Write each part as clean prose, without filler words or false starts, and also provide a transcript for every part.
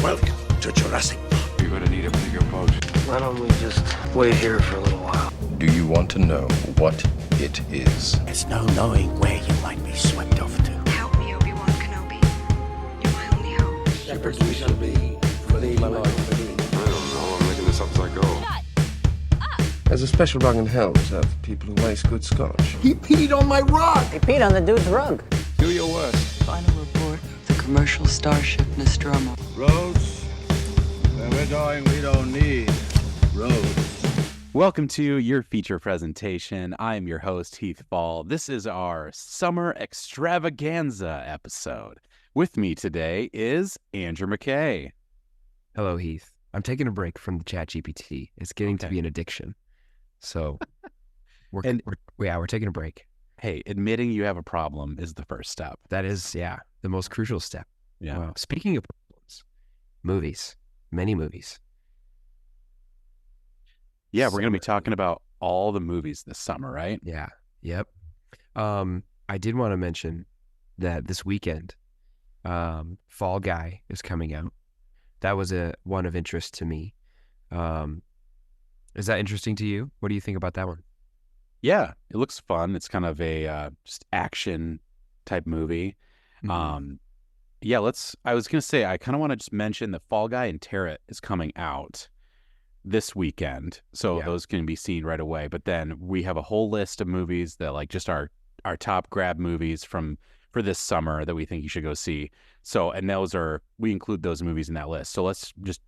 Welcome to Jurassic Park. You're gonna need a bigger boat. Why don't we just wait here for a little while? Do you want to know what it is? There's no knowing where you might be swept off to. Help me, Obi-Wan Kenobi. You're my only hope. Shepherds we shall be, for thee, my Lord, for thee. I don't know. I'm making this up as I go. There's a special rug in hell reserved for people who waste good scotch. He peed on my rug. He peed on the dude's rug. Do your worst. Final report of the commercial starship Nostromo. Roads? Where we're going, we don't need roads. Welcome to your feature presentation. I'm your host, Heath Fall. This is our summer extravaganza episode. With me today is Andrew McKay. Hello, Heath. I'm taking a break from the ChatGPT. It's getting to be an addiction. So we're taking a break. Hey, admitting you have a problem is the first step. That is, the most crucial step. Yeah. Wow. Speaking of problems, movies, many movies. Yeah, we're going to be talking about all the movies this summer, right? Yeah. Yep. I did want to mention that this weekend, Fall Guy is coming out. That was one of interest to me. Is that interesting to you? What do you think about that one? Yeah, it looks fun. It's kind of a just action type movie. Mm-hmm. I was going to say, I kind of want to just mention that Fall Guy and Tear It is coming out this weekend. So those can be seen right away. But then we have a whole list of movies that like just our top grab movies for this summer that we think you should go see. So, and we include those movies in that list. So let's just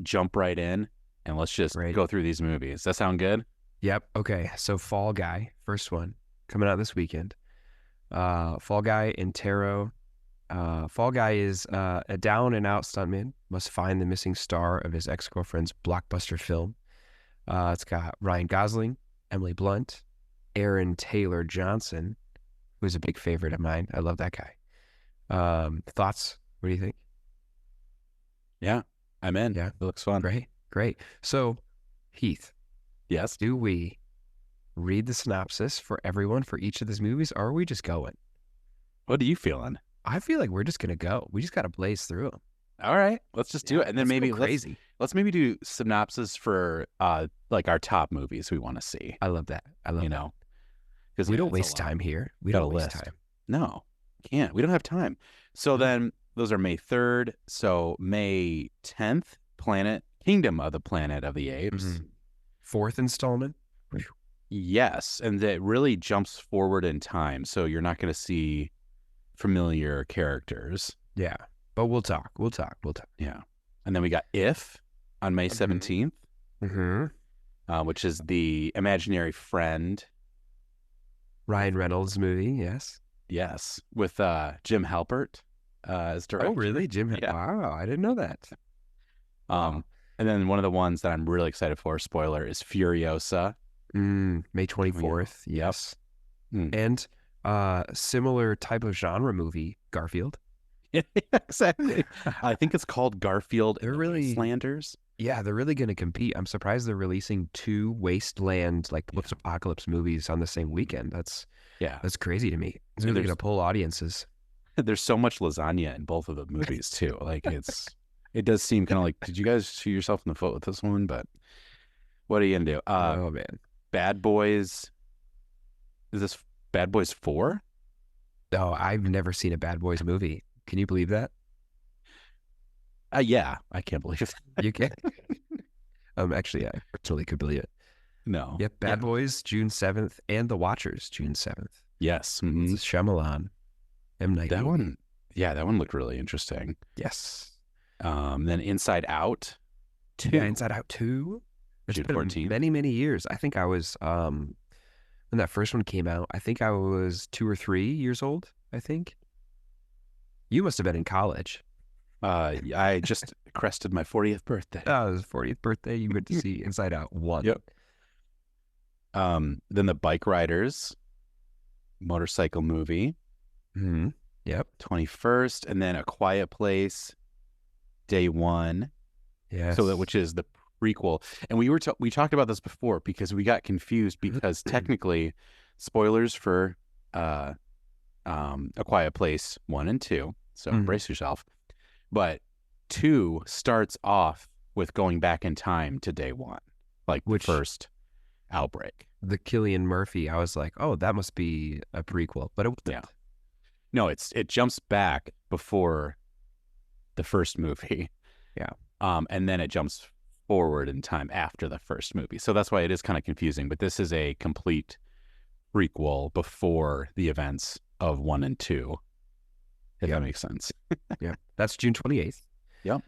jump right in and let's just go through these movies. Does that sound good? Yep. Okay. So Fall Guy, first one, coming out this weekend. Fall Guy and Taro. Fall Guy is a down and out stuntman must find the missing star of his ex-girlfriend's blockbuster film. It's got Ryan Gosling, Emily Blunt, Aaron Taylor Johnson, who's a big favorite of mine. I love that guy. Thoughts? What do you think? Yeah, I'm in. Yeah. It looks fun. Great. So, Heath. Yes. Do we read the synopsis for everyone for each of these movies, or are we just going? What are you feeling? I feel like we're just going to go. We just got to blaze through them. All right, let's just do it. And then maybe let's maybe do synopsis for like our top movies we want to see. I love that. Because we don't waste time here. We don't waste time. No, can't. We don't have time. So then those are May 3rd. So May 10th, Kingdom of the Planet of the Apes. Mm-hmm. Fourth installment. Yes, and that really jumps forward in time. So you're not going to see familiar characters. Yeah, but we'll talk. Yeah. And then we got If on May 17th, which is the imaginary friend. Ryan Reynolds movie, yes. Yes, with Jim Halpert as director. Oh, really? Yeah. Wow, I didn't know that. And then one of the ones that I'm really excited for, spoiler, is Furiosa. May 24th, yes. And similar type of genre movie, Garfield. Yeah, exactly. I think it's called Garfield and the Wastelanders. Yeah, they're really going to compete. I'm surprised they're releasing two Wasteland, post-apocalypse movies on the same weekend. That's crazy to me. It's really going to pull audiences. There's so much lasagna in both of the movies, too. Like, it does seem kind of like, did you guys shoot yourself in the foot with this one? But what are you going to do? Oh, man. Bad Boys. Is this Bad Boys 4? No, I've never seen a Bad Boys movie. Can you believe that? Yeah, I can't believe it. You can? Actually, I totally could believe it. No. Yep, Bad Boys, June 7th, and The Watchers, June 7th. Yes. Mm-hmm. It's Shyamalan. M. Night. That one looked really interesting. Yes. Then Inside Out 2. Yeah, Inside Out 2. It's June been 14th. many, many years. I think I was, when that first one came out, I think I was 2 or 3 years old, I think. You must have been in college. I just crested my 40th birthday. Oh, it was 40th birthday. You went to see Inside Out 1. Yep. Then the Bike Riders motorcycle movie. Mm-hmm. Yep. 21st. And then A Quiet Place, Day 1. Yes. So which is the prequel. And we talked about this before because we got confused because technically, spoilers for A Quiet Place 1 and 2. So brace yourself. But 2 starts off with going back in time to day 1, like Which- the first outbreak. The Cillian Murphy, I was like, oh, that must be a prequel, but it wasn't. Yeah. No, it jumps back before the first movie. Yeah. And then it jumps forward in time after the first movie. So that's why it is kind of confusing, but this is a complete prequel before the events of 1 and 2. If Yeah. that makes sense. Yeah, that's June 28th. Yep.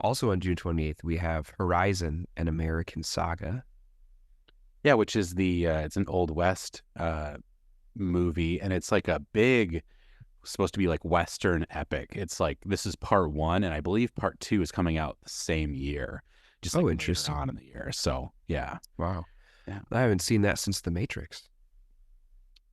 Also on June 28th, we have Horizon, an American Saga. Yeah, which is it's an Old West movie, and it's like a big, supposed to be like Western epic. It's like, this is part 1, and I believe part 2 is coming out the same year. Just like later Interesting. on in the year. So yeah. Wow. Yeah. I haven't seen that since The Matrix.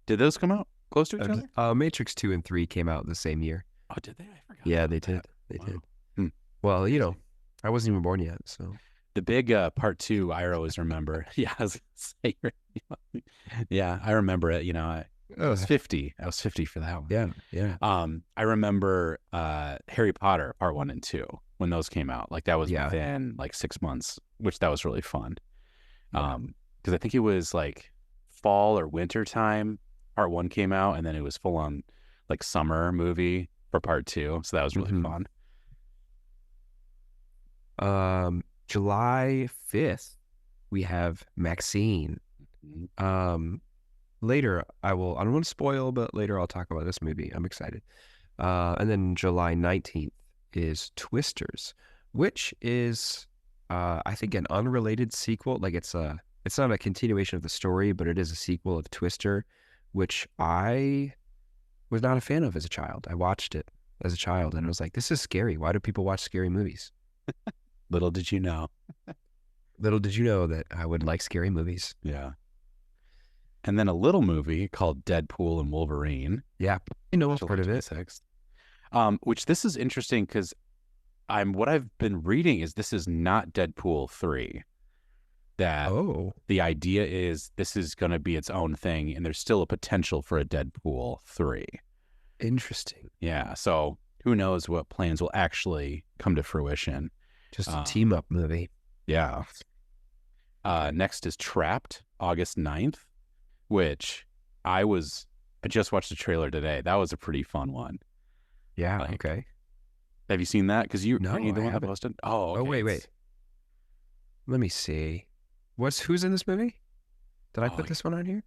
Did those come out close to each other? Matrix 2 and 3 came out the same year. Oh, did they? I forgot. Yeah, about they did. that. They Wow. did. Hmm. Well, you know, I wasn't even born yet, so. The big part 2, I always remember. Yeah, I was gonna say, yeah, I remember it. You know, I was 50. I was 50 for that one. Yeah, yeah. I remember Harry Potter part 1 and 2 when those came out. Like that was Yeah. within like 6 months, which that was really fun. Because I think it was like fall or winter time. Part 1 came out, and then it was full on like summer movie for part 2. So that was really Mhm. fun. July 5th, we have Maxine. Later, I don't want to spoil, but later I'll talk about this movie. I'm excited. And then July 19th is Twisters, which is, I think, an unrelated sequel. Like it's not a continuation of the story, but it is a sequel of Twister, which I was not a fan of as a child. I watched it as a child and I was like, this is scary. Why do people watch scary movies? Little did you know. Little did you know that I would like scary movies. Yeah. And then a little movie called Deadpool and Wolverine. Yeah, I know I've July heard of it. 26th. Which this is interesting because what I've been reading is this is not Deadpool 3. That Oh, the idea is this is going to be its own thing, and there's still a potential for a Deadpool 3. interesting. Yeah, so who knows what plans will actually come to fruition. Just a team up movie. Yeah. Next is Trapped, August 9th, which I just watched the trailer today. That was a pretty fun one. Yeah. Like, Okay. Have you seen that? Because No, are you the I one that haven't. posted? Oh, okay. Oh, wait. Let me see. Who's in this movie? Did I Oh, put this one on here?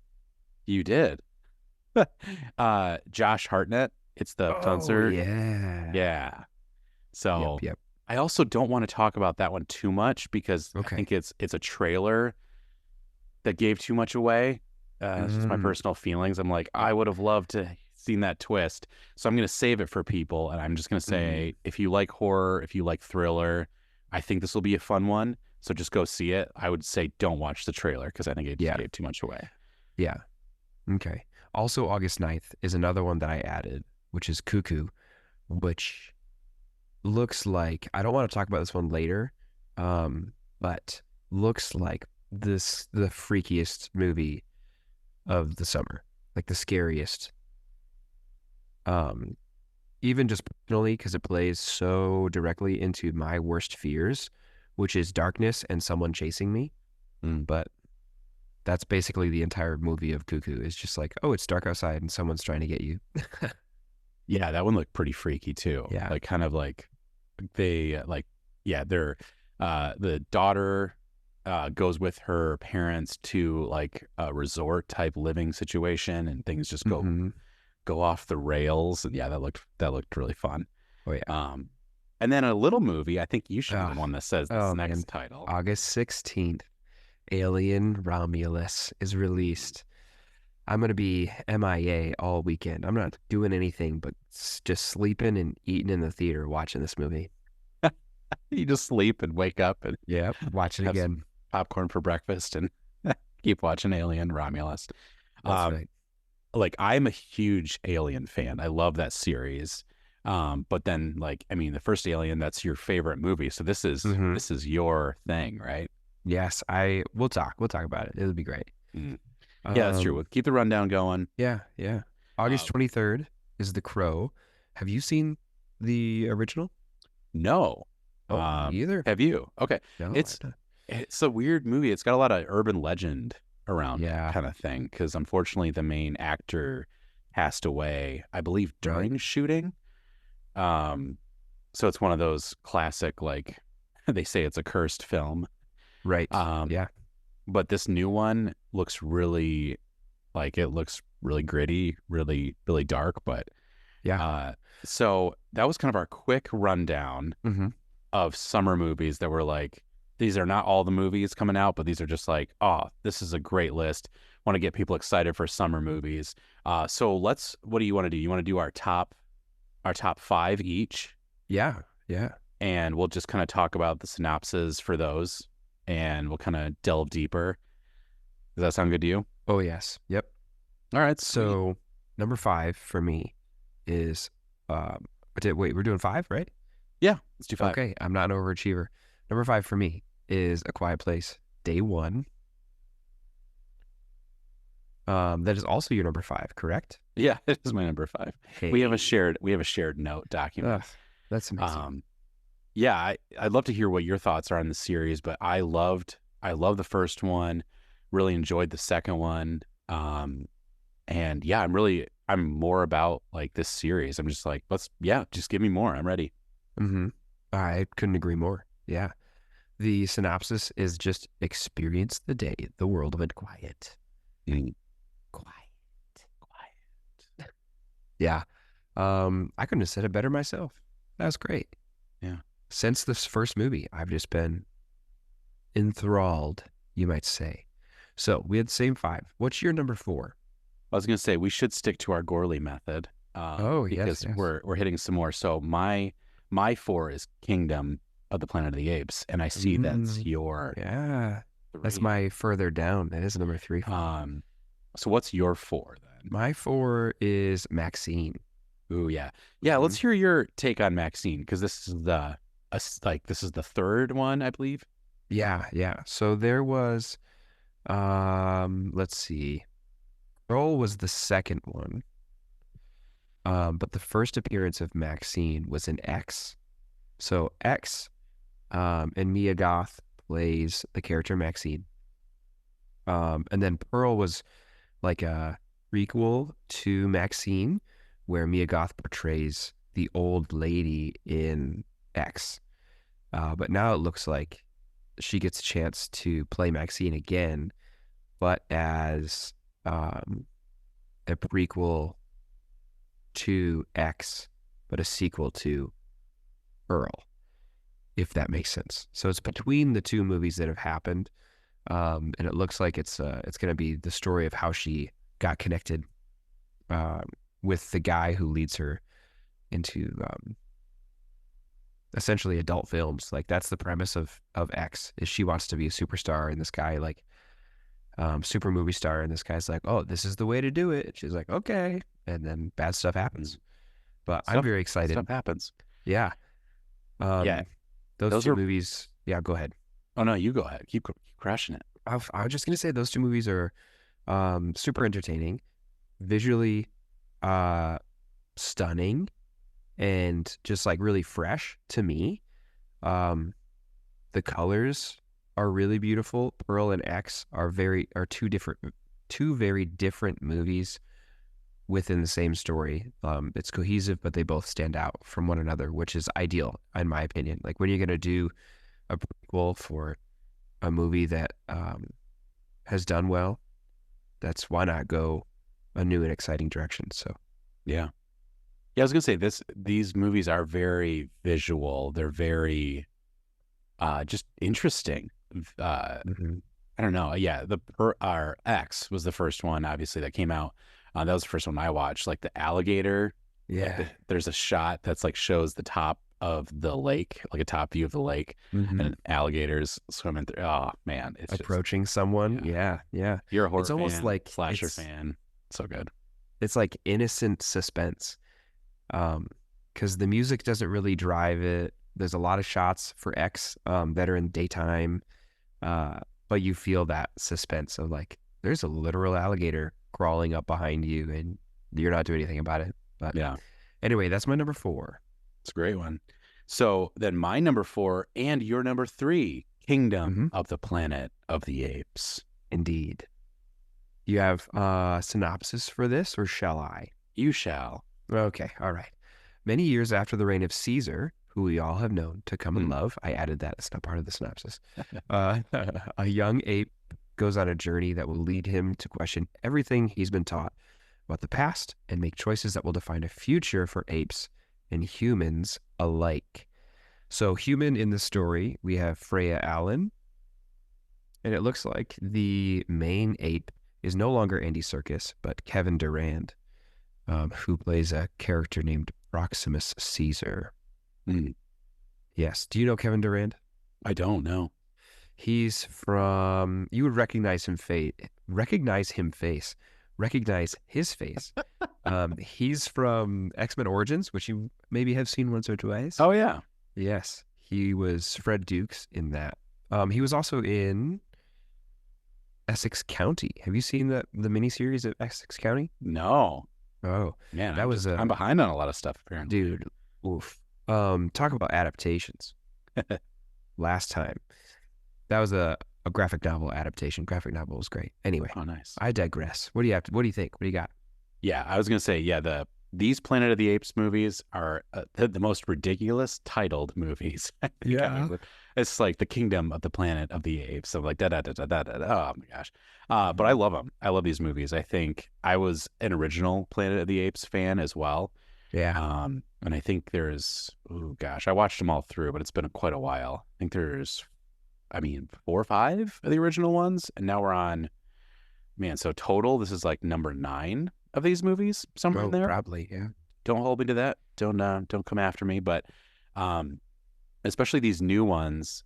You did. Josh Hartnett. It's the Tuncer. Yeah. Yeah. So Yep. I also don't want to talk about that one too much because I Okay. think it's a trailer that gave too much away. It's just my Mm. personal feelings. I'm like, I would have loved to seen that twist. So I'm going to save it for people. And I'm just going to say, if you like horror, if you like thriller, I think this will be a fun one. So just go see it. I would say don't watch the trailer because I think it just gave too much away. Yeah. Okay. Also, August 9th is another one that I added, which is Cuckoo, which looks like, I don't want to talk about this one later, but looks like the freakiest movie of the summer, like the scariest. Even just personally, because it plays so directly into my worst fears, which is darkness and someone chasing me. But that's basically the entire movie of Cuckoo. Is just like, oh, it's dark outside and someone's trying to get you. Yeah, that one looked pretty freaky too. Yeah. Like kind of like they're the daughter goes with her parents to like a resort type living situation and things just go off the rails. And yeah, that looked really fun. Oh yeah. And then a little movie, I think you should be the one that says this next man. title. August 16th, Alien Romulus is released. I'm going to be MIA all weekend. I'm not doing anything but just sleeping and eating in the theater watching this movie. You just sleep and wake up and watch it have again. some popcorn for breakfast and keep watching Alien Romulus. That's right. Like I'm a huge Alien fan. I love that series. But then like, I mean, the first Alien, that's your favorite movie. So this is your thing, right? Yes, we'll talk about it. It'll be great. Yeah, that's true. We'll keep the rundown going. Yeah. August 23rd is The Crow. Have you seen the original? No, Either. Have you? Okay. No, It's I've not. it's a weird movie. It's got a lot of urban legend around Yeah. kind of thing because unfortunately the main actor passed away, I believe, during shooting. So it's one of those classic, like they say it's a cursed film. Right. Yeah. But this new one looks really really gritty, really, really dark. But Yeah. so that was kind of our quick rundown Mm-hmm. of summer movies that were like, these are not all the movies coming out, but these are just like, oh, this is a great list. Want to get people excited for summer movies. So what do you want to do? You want to do our top 5 each, Yeah. Yeah. and we'll just kind of talk about the synopses for those, and we'll kind of delve deeper. Does that sound good to you? Oh, yes. Yep. All right. So number 5 for me is, wait, we're doing 5, right? yeah, let's do 5. Okay. I'm not an overachiever. Number 5 for me is A Quiet Place, Day One. That is also your number 5, correct? Yeah, it is my number 5. Hey. We have a shared note document. Ugh, that's amazing. Yeah, I'd love to hear what your thoughts are on the series, but I loved the first one, really enjoyed the second one. And yeah, I'm more about like this series. I'm just like, just give me more. I'm ready. Mm-hmm. I couldn't agree more. Yeah. The synopsis is just experience the day, the world went quiet. Quiet. Yeah. I couldn't have said it better myself. That was great. Yeah. Since this first movie, I've just been enthralled, you might say. So we had the same 5. What's your number 4? I was gonna say we should stick to our Gorley method. Because yes. we're hitting some more. So my 4 is Kingdom of the Planet of the Apes, and I see that's your Yeah. 3. That's my further down. That is number 3. So what's your 4 then? My 4 is Maxine. Ooh, yeah. Yeah, let's hear your take on Maxine, because this is the third one, I believe. Yeah. So there was, let's see. Pearl was the second one. But the first appearance of Maxine was in X. So X, and Mia Goth plays the character Maxine. And then Pearl was like a prequel to Maxine, where Mia Goth portrays the old lady in X. But now it looks like she gets a chance to play Maxine again, but as a prequel to X, but a sequel to Pearl, if that makes sense. So it's between the two movies that have happened, and it looks like it's going to be the story of how she got connected with the guy who leads her into essentially adult films. Like that's the premise of X, is she wants to be a superstar, and this guy like super movie star, and this guy's like, oh, this is the way to do it. And she's like, okay, and then bad stuff happens. But I'm very excited. Stuff happens. Yeah. Yeah. Those two movies. Yeah, go ahead. Oh no, you go ahead. Keep crashing it. I was just gonna say those two movies are super entertaining, visually stunning, and just like really fresh to me. The colors are really beautiful. Pearl and X are two very different movies within the same story. It's cohesive, but they both stand out from one another, which is ideal in my opinion. Like when you're gonna do a prequel for a movie that has done well, why not go a new and exciting direction? So yeah, I was gonna say these movies are very visual. They're very just interesting. I don't know. Yeah, our X was the first one, obviously, that came out. That was the first one I watched. Like the alligator. yeah, like there's a shot that's like shows the top of the lake, like a top view of the lake, and alligators swimming through. Oh man, it's approaching someone. Yeah. You're a horror It's almost fan, like slasher fan. So good. It's like innocent suspense, because the music doesn't really drive it. There's a lot of shots for X that are in daytime, but you feel that suspense of like there's a literal alligator crawling up behind you, and you're not doing anything about it. But yeah. Anyway, that's my number 4. It's a great one. So then my number 4 and your number 3, Kingdom of the Planet of the Apes. Indeed. You have a synopsis for this, or shall I? You shall. Okay, all right. Many years after the reign of Caesar, who we all have known to come and love, I added that. It's not part of the synopsis. A young ape goes on a journey that will lead him to question everything he's been taught about the past and make choices that will define a future for apes and humans alike. So human in the story, we have Freya Allen, and it looks like the main ape is no longer Andy Serkis, but Kevin Durand, who plays a character named Proximus Caesar. Yes. Do you know Kevin Durand? I don't know. He's from, you would recognize his face. He's from X-Men Origins, which you maybe have seen once or twice. Oh, yeah. Yes. He was Fred Dukes in that. He was also in Essex County. Have you seen the miniseries of Essex County? No. Oh, Man, that was I'm behind on a lot of stuff, apparently. dude. Oof. Talk about adaptations. Last time, that was a graphic novel adaptation. Graphic novel was great. Anyway, Oh, nice. I digress. What do you think? What do you got? Yeah, I was going to say, these Planet of the Apes movies are the most ridiculous titled movies. Yeah. It's like the Kingdom of the Planet of the Apes. So like, oh my gosh. But I love them. I love these movies. I think I was an original Planet of the Apes fan as well. Yeah. And I think I watched them all through, but it's been quite a while. I think there's, 4 or 5 of the original ones. And now we're on, so total, this is like number 9 of these movies, somewhere in there. Probably, yeah. Don't hold me to that. Don't come after me. But especially these new ones,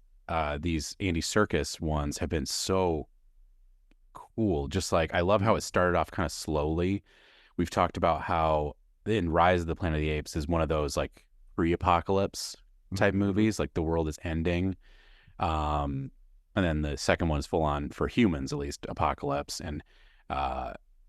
these Andy Serkis ones have been so cool. Just like, I love how it started off kind of slowly. We've talked about how in Rise of the Planet of the Apes is one of those like pre-apocalypse type movies, like the world is ending. And then the second one is full on, for humans at least, apocalypse. And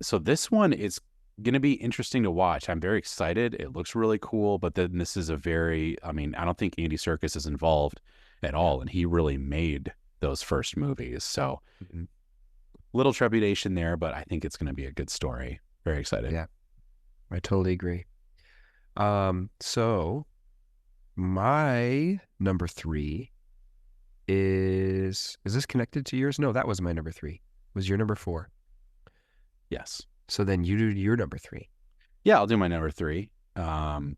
so this one is going to be interesting to watch. I'm very excited. It looks really cool. But then this is I don't think Andy Serkis is involved at all. And he really made those first movies. So little trepidation there, but I think it's going to be a good story. Very excited. Yeah, I totally agree. So my number 3 is this connected to yours? No, that was my number 3. Was your number 4? Yes. So then you do your number 3. Yeah, I'll do my number 3. But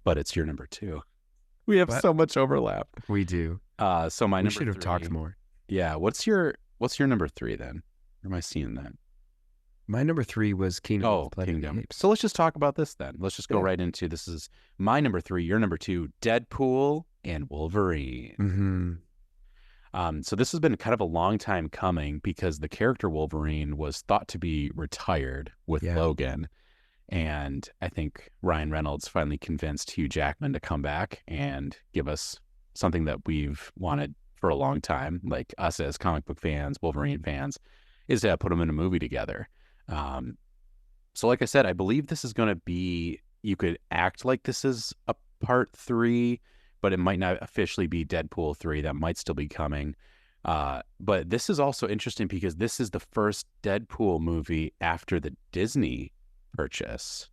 it's your number 2. We have so much overlap. We do. So my We number should have 3, talked more. Yeah. What's your number 3 then? Where am I seeing that? My number 3 was Kingdom. Oh, Kingdom. So let's just talk about this then. Let's just go right into, this is my number 3, your number 2, Deadpool and Wolverine. So this has been kind of a long time coming because the character Wolverine was thought to be retired with Logan. And I think Ryan Reynolds finally convinced Hugh Jackman to come back and give us something that we've wanted for a long time, like us as comic book fans, Wolverine fans, is to put them in a movie together. So like I said, I believe this is going to be, you could act like this is a part 3, but it might not officially be Deadpool 3. That might still be coming. But this is also interesting because this is the first Deadpool movie after the Disney purchase.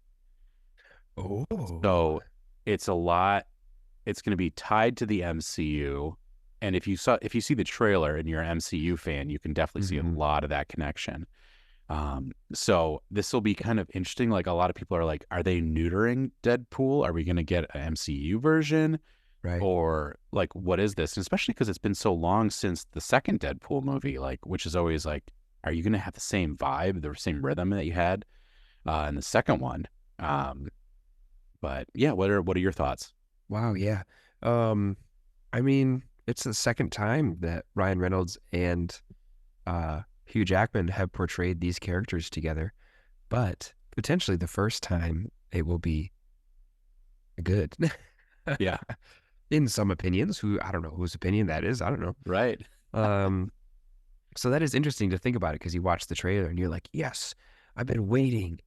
Oh. So it's going to be tied to the MCU. And if you see the trailer and you're an MCU fan, you can definitely see a lot of that connection. So this will be kind of interesting. Like, a lot of people are like, are they neutering Deadpool? Are we going to get an MCU version? Right. Or like, what is this? And especially because it's been so long since the second Deadpool movie, like, which is always like, are you going to have the same vibe, the same rhythm that you had in the second one? But yeah, what are your thoughts? Wow. Yeah. It's the second time that Ryan Reynolds and Hugh Jackman have portrayed these characters together, but potentially the first time it will be good. Yeah. In some opinions, I don't know whose opinion that is. I don't know. Right. So that is interesting to think about it, because you watch the trailer and you're like, yes, I've been waiting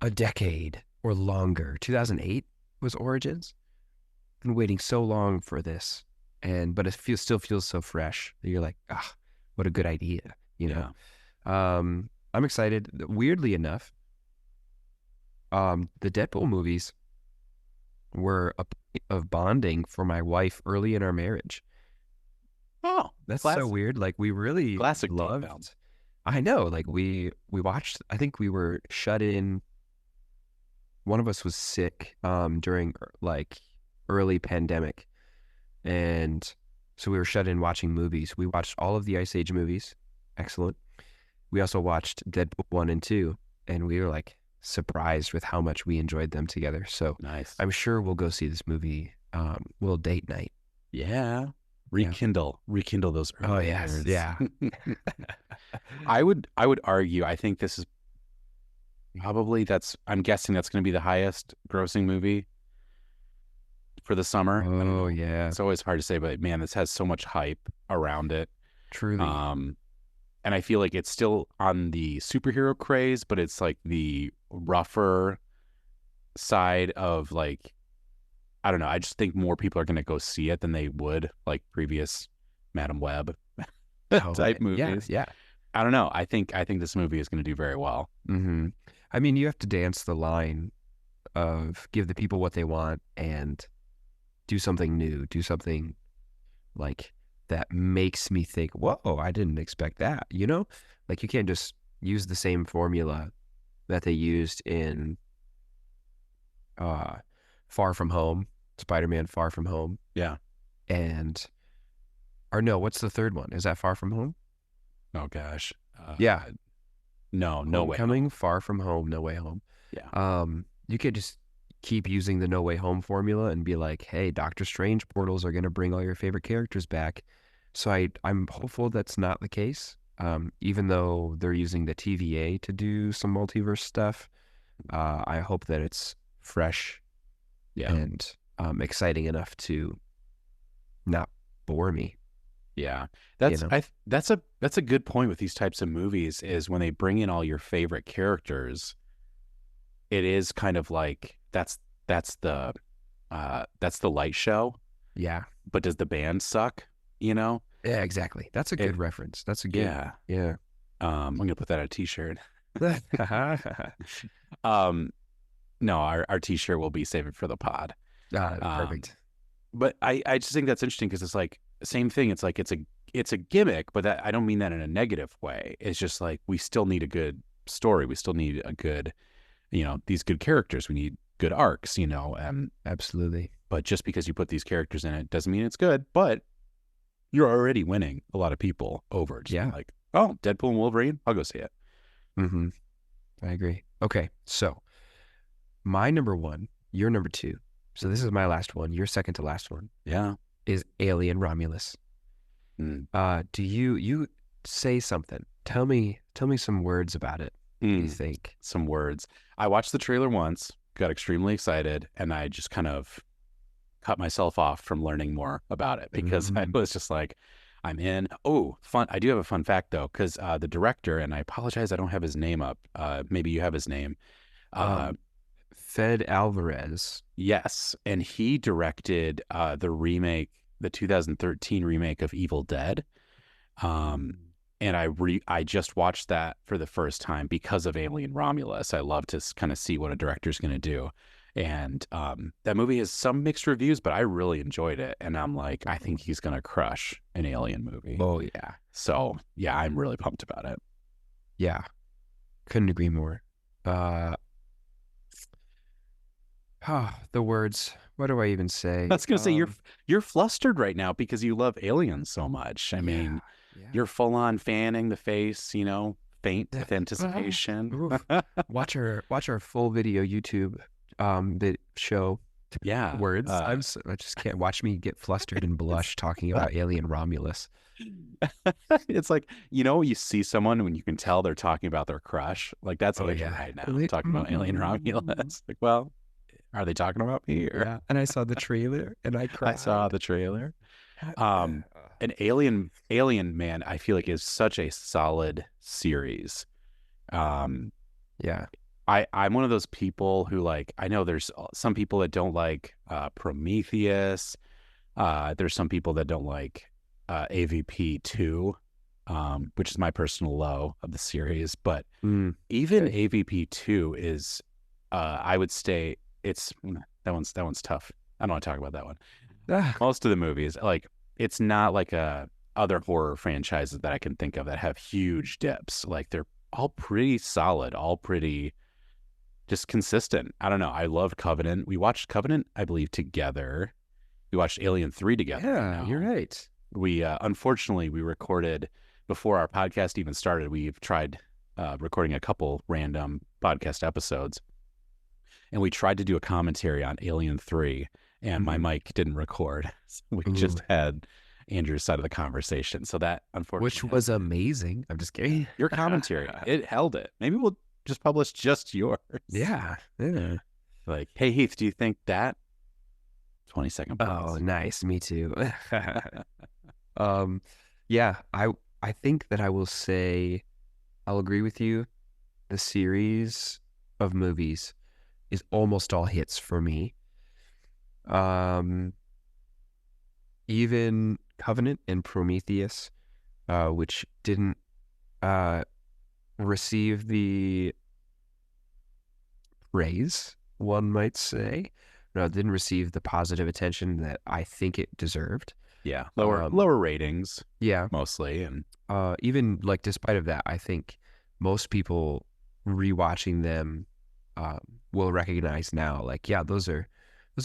a decade or longer. 2008 was Origins. been waiting so long for this, but it still feels so fresh. You're like, what a good idea, you know. I'm excited. Weirdly enough, the Deadpool movies were a point of bonding for my wife early in our marriage. Oh, That's classic. so weird. Like we really Classic loved. Deadpool. I know. Like we watched. I think we were shut in. One of us was sick during like early pandemic, and so we were shut in watching movies. We watched all of the Ice Age movies. Excellent. We also watched Deadpool 1 and 2, and we were like surprised with how much we enjoyed them together. So Nice. I'm sure we'll go see this movie. We'll date night. Yeah. Rekindle those Oh early yes, years. yeah. I would argue, I think this is probably, I'm guessing that's going to be the highest grossing movie for the summer. I don't know. Oh yeah, It's always hard to say, but man, this has so much hype around it. truly. And I feel like it's still on the superhero craze, but it's like the rougher side of like, I don't know. I just think more people are going to go see it than they would like previous Madam Web type movies. Yeah. I don't know. I think this movie is going to do very well. Mm-hmm. I mean, you have to dance the line of give the people what they want and do something new, do something like that makes me think, whoa, I didn't expect that, you know? Like you can't just use the same formula that they used in Far From Home, Spider-Man Far From Home. Yeah. Or no, what's the third one? Is that Far From Home? Oh gosh. Yeah. No way. Homecoming, Far From Home, No Way Home. Yeah. You could just keep using the No Way Home formula and be like, hey, Doctor Strange portals are going to bring all your favorite characters back. So I'm hopeful that's not the case. Even though they're using the TVA to do some multiverse stuff, I hope that it's fresh and exciting enough to not bore me. Yeah. That's You know? that's a good point with these types of movies is when they bring in all your favorite characters, it is kind of like that's the light show, Yeah. but does the band suck, you know? Yeah, exactly. That's a good reference. That's a good, yeah. I'm going to put that on a t-shirt. No, our t-shirt will be saved for the pod. Perfect. But I just think that's interesting because it's like same thing. It's like it's a gimmick, but I don't mean that in a negative way. It's just like we still need a good story. We still need a good, these good characters. We need good arcs, Absolutely. But just because you put these characters in it doesn't mean it's good. But you're already winning a lot of people over. Just like, oh, Deadpool and Wolverine, I'll go see it. Mm-hmm. I agree. Okay, so my number one, your number two. So this is my last one. Your second to last one. Yeah. Is Alien Romulus. Do you say something? Tell me some words about it. What do you think? Some words. I watched the trailer once, got extremely excited, and I just kind of cut myself off from learning more about it because I was just like, I'm in. Oh, fun. I do have a fun fact though, because the director, and I apologize, I don't have his name up. Maybe you have his name. Fede Alvarez. Yes. And he directed the remake, the 2013 remake of Evil Dead. And I just watched that for the first time because of Alien Romulus. I love to kind of see what a director's going to do. And that movie has some mixed reviews, but I really enjoyed it. And I'm like, I think he's going to crush an Alien movie. Oh, yeah. So, yeah, I'm really pumped about it. Yeah. Couldn't agree more. The words. What do I even say? I was going to say, you're flustered right now because you love aliens so much. I mean, you're full on fanning the face, faint with anticipation. Watch our full video YouTube show. Yeah. Words. I just can't watch me get flustered and blush talking about Alien Romulus. It's like, you see someone when you can tell they're talking about their crush. Like that's right now. I'm talking about Alien Romulus. Like, well, are they talking about me? Or... Yeah. And I saw the trailer and I cried. I saw the trailer. An Alien, man, I feel like is such a solid series. Yeah. I'm one of those people who like, I know there's some people that don't like Prometheus. There's some people that don't like AVP 2, which is my personal low of the series. But even AVP 2 is, I would say that one's tough. I don't want to talk about that one. Most of the movies, like, it's not like other horror franchises that I can think of that have huge dips. Like, they're all pretty solid, all pretty just consistent. I don't know. I love Covenant. We watched Covenant, I believe, together. We watched Alien 3 together. Yeah, you're right. We unfortunately we recorded before our podcast even started. We've tried recording a couple random podcast episodes, and we tried to do a commentary on Alien 3, and my mic didn't record. So we just had Andrew's side of the conversation. So that unfortunately, Which was amazing. I'm just kidding. your commentary, it held it. Maybe we'll just publish just yours. Yeah. Like, hey Heath, do you think that 20-second Oh, nice. Me too. Yeah, I think that I will say, I'll agree with you. The series of movies is almost all hits for me. Even Covenant and Prometheus, which didn't receive the praise, one might say. No, it didn't receive the positive attention that I think it deserved. Yeah, lower ratings. Yeah, mostly, and even like despite of that, I think most people rewatching them will recognize now, like, yeah, those are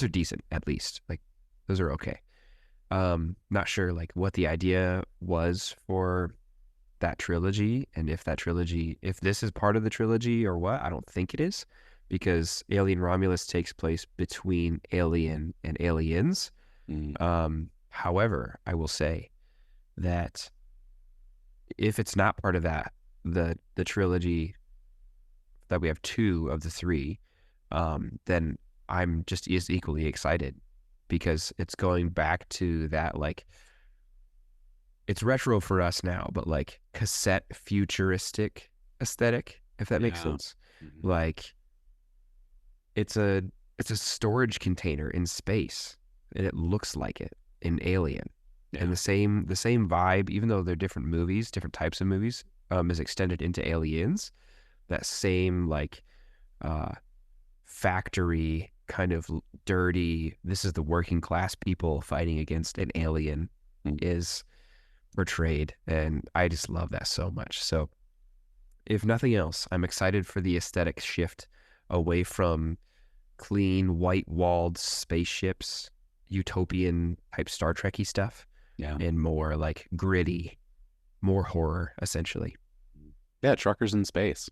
decent, at least. Like, those are okay. Not sure like what the idea was for that trilogy, and if this is part of the trilogy or what. I don't think it is, because Alien Romulus takes place between Alien and Aliens. However, I will say that if it's not part of that, the trilogy that we have 2 of the 3, then I'm just as equally excited, because it's going back to that, like, it's retro for us now, but like cassette futuristic aesthetic, if that makes sense. Like, it's a storage container in space, and it looks like it in Alien. And the same vibe, even though they're different movies, different types of movies, is extended into Aliens. That same like factory kind of dirty, this is the working class people fighting against an alien, is portrayed, and I just love that so much. So if nothing else, I'm excited for the aesthetic shift away from clean white-walled spaceships, utopian type Star Trek-y stuff, and more like gritty, more horror, essentially. Yeah, truckers in space.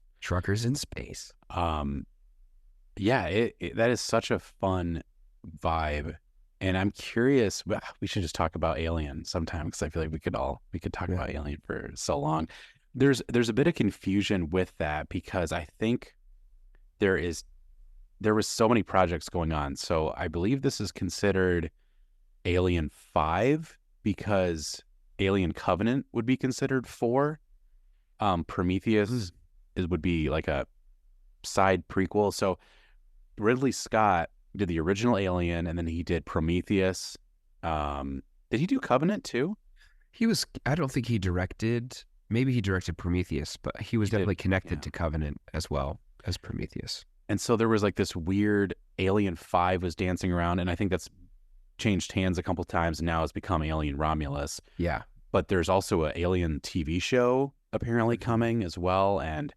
Yeah, that is such a fun vibe, and I'm curious. We should just talk about Alien sometime, because I feel like we could talk about Alien for so long. There's a bit of confusion with that, because I think there was so many projects going on. So I believe this is considered Alien 5, because Alien Covenant would be considered 4. Prometheus would be like a side prequel. So Ridley Scott did the original Alien, and then he did Prometheus. Did he do Covenant too? I don't think he directed. Maybe he directed Prometheus, but he was definitely connected to Covenant as well as Prometheus. And so there was like this weird Alien 5 was dancing around, and I think that's changed hands a couple times, and now it's become Alien Romulus. Yeah. But there's also an Alien TV show apparently coming as well, and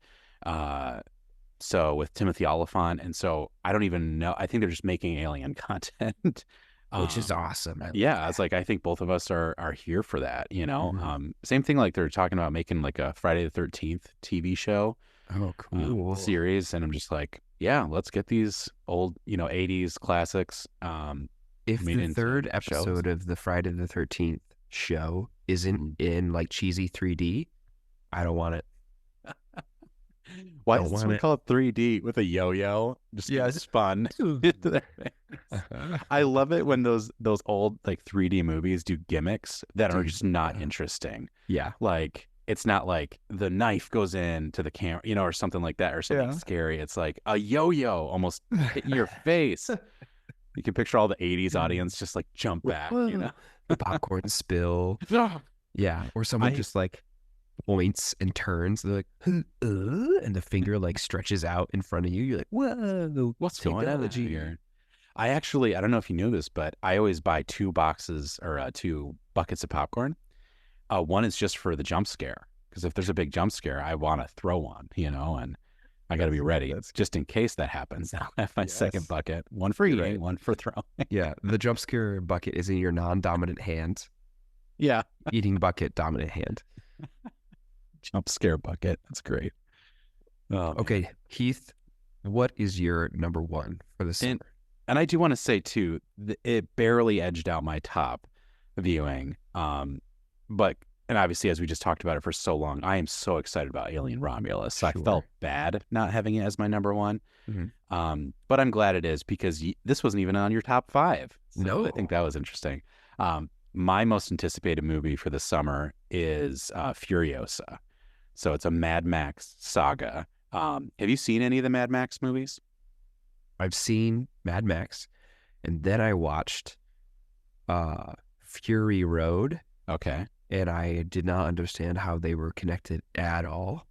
so with Timothy Olyphant, and so I don't even know. I think they're just making Alien content, which is awesome. Yeah, it's like, I think both of us are here for that. You know, same thing. Like, they're talking about making like a Friday the 13th TV show. Oh, cool. Series, and I'm just like, yeah, let's get these old, 80s classics. If the third episode of the Friday the 13th show isn't in like cheesy 3D, I don't want it. Why does someone call it 3D with a yo-yo? Just spun. I love it when those old like 3D movies do gimmicks that are just not interesting. Yeah. Like it's not like the knife goes into the camera, or something like that, or something scary. It's like a yo-yo almost hitting your face. You can picture all the 80s audience just like jump back, The popcorn spill. Yeah. Or someone just like points and turns. They're like, and the finger like stretches out in front of you. You're like, whoa, what's going on here? I don't know if you knew this, but I always buy 2 boxes or 2 buckets of popcorn. One is just for the jump scare, because if there's a big jump scare, I want to throw one, and I got to be ready just in case that happens. I'll have my second bucket, one for eating, one for throwing. Yeah, the jump scare bucket is in your non-dominant hand. Yeah. Eating bucket, dominant hand. Jump scare bucket. That's great. Okay, Heath, what is your number 1 for the summer? And I do want to say, too, it barely edged out my top viewing. But obviously, as we just talked about it for so long, I am so excited about Alien Romulus. Sure. I felt bad not having it as my number 1. Mm-hmm. But I'm glad it is, because this wasn't even on your top 5. So no. I think that was interesting. My most anticipated movie for the summer is Furiosa. So it's a Mad Max saga. Have you seen any of the Mad Max movies? I've seen Mad Max, and then I watched Fury Road. Okay. And I did not understand how they were connected at all.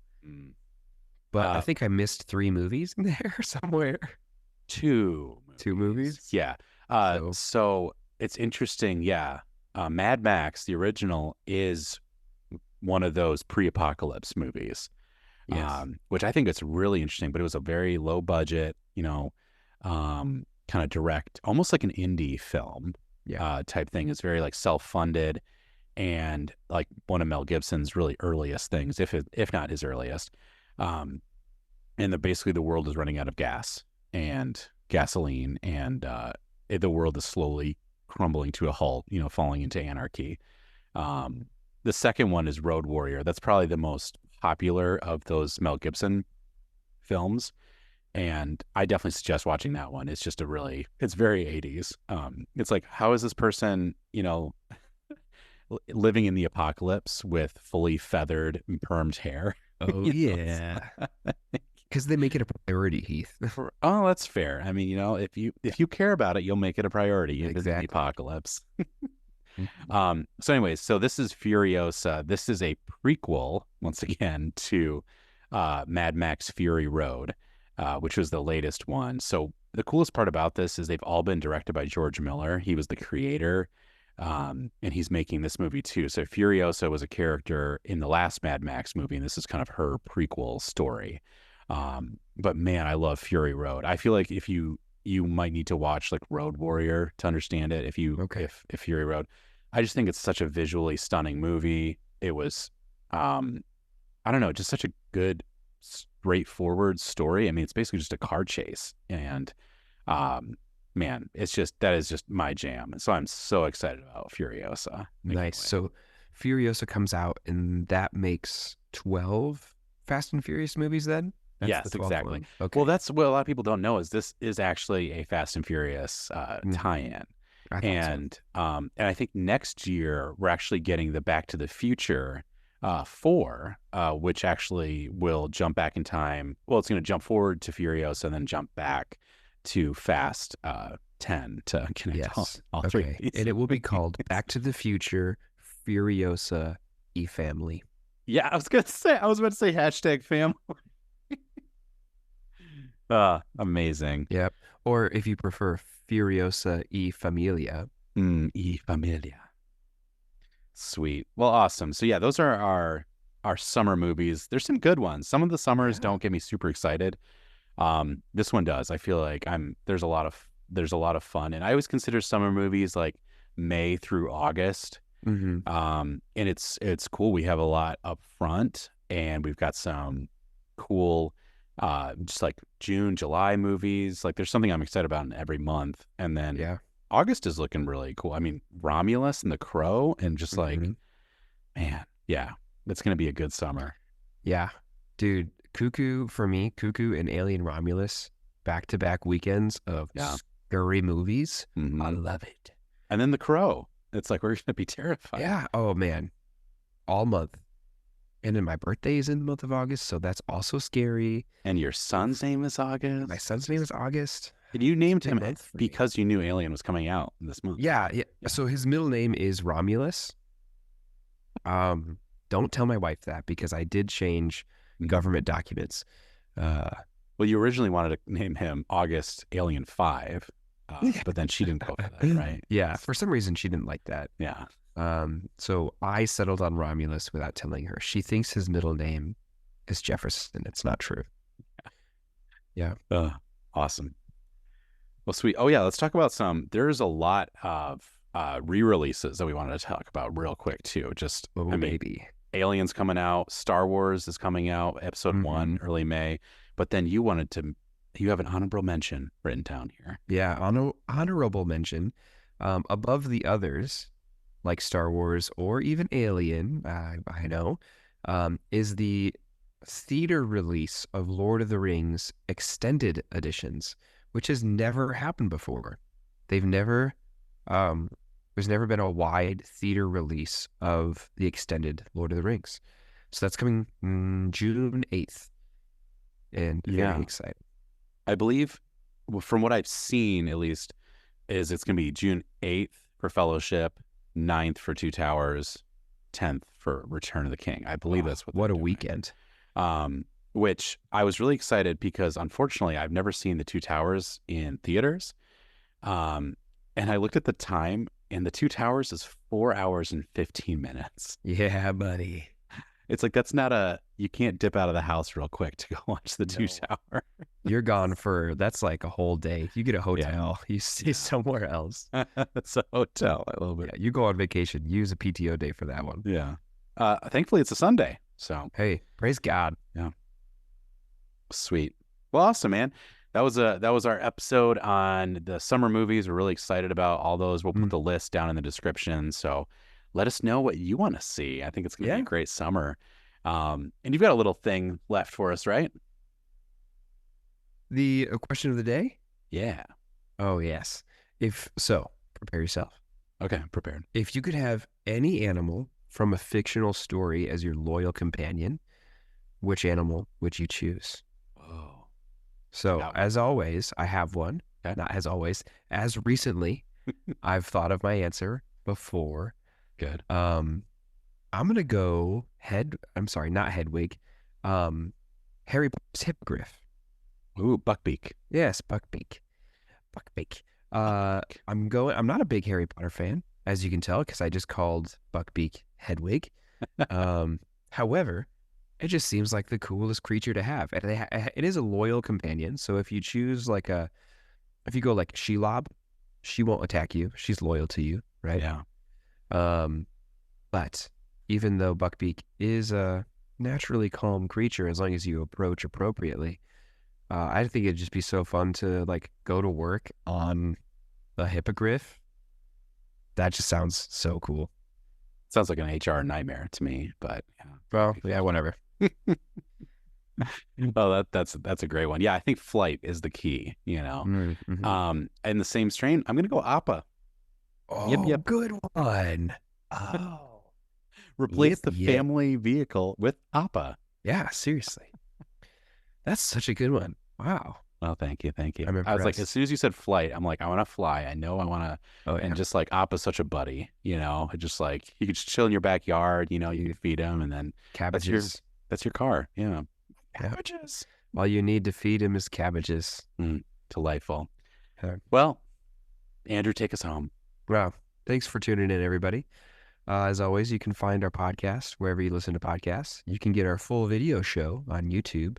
But I think I missed 3 movies in there somewhere. 2 movies? Yeah. So it's interesting. Yeah. Mad Max, the original, is one of those pre-apocalypse movies. Yes. Which I think it's really interesting, but it was a very low budget, kind of direct, almost like an indie film type thing. It's very like self-funded, and like one of Mel Gibson's really earliest things, if not his earliest. And basically the world is running out of gas and gasoline, and the world is slowly crumbling to a halt, falling into anarchy. The second one is Road Warrior. That's probably the most popular of those Mel Gibson films, and I definitely suggest watching that one. It's just it's very 80s. It's like, how is this person, living in the apocalypse with fully feathered and permed hair? Oh, yeah. Because they make it a priority, Heath. Oh, that's fair. I mean, if you care about it, you'll make it a priority in the apocalypse. So anyways, so this is Furiosa. This is a prequel, once again, to Mad Max Fury Road, which was the latest one. So the coolest part about this is they've all been directed by George Miller. He was the creator. And he's making this movie too. So Furiosa was a character in the last Mad Max movie, and this is kind of her prequel story. But man, I love Fury Road. I feel like if you might need to watch like Road Warrior to understand it. If Fury Road, I just think it's such a visually stunning movie. It was, I don't know, just such a good, straightforward story. I mean, it's basically just a car chase, and man, that is just my jam. So I'm so excited about Furiosa. Nice. So Furiosa comes out, and that makes 12 Fast and Furious movies then? Yes, exactly. One. Okay. Well, that's what a lot of people don't know, is this is actually a Fast and Furious tie-in. And I think next year we're actually getting the Back to the Future 4, which actually will jump back in time. Well, it's going to jump forward to Furiosa and then jump back to Fast 10 to connect all 3 of these. And it will be called Back to the Future Furiosa E-Family. Yeah, I was about to say hashtag family. Amazing. Yep. Or if you prefer, Furiosa y Familia. Y Familia. Sweet. Well, awesome. So yeah, those are our summer movies. There's some good ones. Some of the summers don't get me super excited. This one does. I feel like there's a lot of fun, and I always consider summer movies like May through August. Mm-hmm. And it's cool. We have a lot up front, and we've got some cool just like June, July movies. Like there's something I'm excited about in every month. And then August is looking really cool. I mean, Romulus and The Crow, and just like, man, yeah, it's going to be a good summer. Yeah, dude, Cuckoo and Alien Romulus, back-to-back weekends of scary movies. Mm-hmm. I love it. And then The Crow. It's like, we're going to be terrified. Yeah. Oh man. All month. And then my birthday is in the month of August, so that's also scary. And your son's name is August. My son's name is August. And you named Big him month for me. because you knew Alien was coming out this month. Yeah. So his middle name is Romulus. Don't tell my wife that because I did change government documents. Well, you originally wanted to name him August Alien 5, but then she didn't go for that, right? Yeah. For some reason, she didn't like that. Yeah. So I settled on Romulus without telling her. She thinks his middle name is Jefferson. It's not true. Yeah. Awesome. Well, sweet. Oh, yeah. Let's talk about there's a lot of re-releases that we wanted to talk about real quick, too. Just, Maybe. Alien's coming out. Star Wars is coming out, episode 1, early May. But then you have an honorable mention written down here. Yeah. Honorable mention. Above the others, like Star Wars or even Alien, I know, is the theater release of Lord of the Rings extended editions, which has never happened before. There's never been a wide theater release of the extended Lord of the Rings. So that's coming June 8th. And very excited. I believe, from what I've seen at least, is it's going to be June 8th for Fellowship, 9th for Two Towers, 10th for Return of the King. I believe that's what a doing. weekend. Which I was really excited because, unfortunately, I've never seen the Two Towers in theaters. And I looked at the time, and the Two Towers is 4 hours and 15 minutes. Yeah, buddy. It's like, you can't dip out of the house real quick to go watch the Two Tower. You're gone that's like a whole day. You get a hotel. You stay somewhere else. It's a hotel. I love it. Yeah, you go on vacation. Use a PTO day for that one. Yeah. Thankfully, it's a Sunday. So, hey, praise God. Yeah. Sweet. Well, awesome, man. That was our episode on the summer movies. We're really excited about all those. We'll put the list down in the description. So let us know what you want to see. I think it's going to be a great summer. And you've got a little thing left for us, right? The question of the day? Yeah. Oh, yes. If so, prepare yourself. Okay, prepared. If you could have any animal from a fictional story as your loyal companion, which animal would you choose? Oh. So, as always, I have one. Okay. Not as always. As recently, I've thought of my answer before. Good. I'm going to go not Hedwig. Harry Potter's Hippogriff. Ooh, Buckbeak. Yes, Buckbeak. I'm not a big Harry Potter fan, as you can tell, because I just called Buckbeak Hedwig. However, it just seems like the coolest creature to have. And it is a loyal companion. So if you choose if you go like Shelob, she won't attack you. She's loyal to you, right? Yeah. But even though Buckbeak is a naturally calm creature, as long as you approach appropriately, I think it'd just be so fun to go to work on a hippogriff. That just sounds so cool. Sounds like an HR nightmare to me, but yeah. Well, yeah, whatever. Oh, that's a great one. Yeah, I think flight is the key, Mm-hmm. In the same strain, I'm gonna go Appa. Oh, Yep. Good one. Oh. Replace the Yep. family vehicle with Appa. Yeah, seriously. That's such a good one. Wow. Well, thank you. I'm I was like, impressed. as soon as you said flight, I'm like, I want to fly. I know I want to. Oh, yeah. And just Appa's such a buddy, just you could just chill in your backyard, you can feed him, and then Cabbages. that's your car. Yeah. Cabbages. All you need to feed him is cabbages. Delightful. Yeah. Well, Andrew, take us home. Wow. Thanks for tuning in, everybody. As always, you can find our podcast wherever you listen to podcasts. You can get our full video show on YouTube.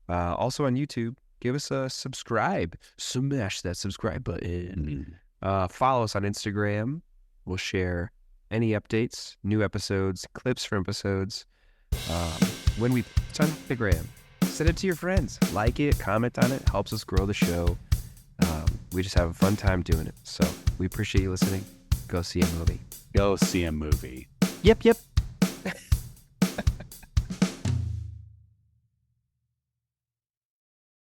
Also on YouTube, give us a subscribe. Smash that subscribe button. Follow us on Instagram. We'll share any updates, new episodes, clips from episodes. When we post on Instagram, send it to your friends. Like it, comment on it. Helps us grow the show. We just have a fun time doing it. So we appreciate you listening. Go see a movie. Go see a movie. Yep.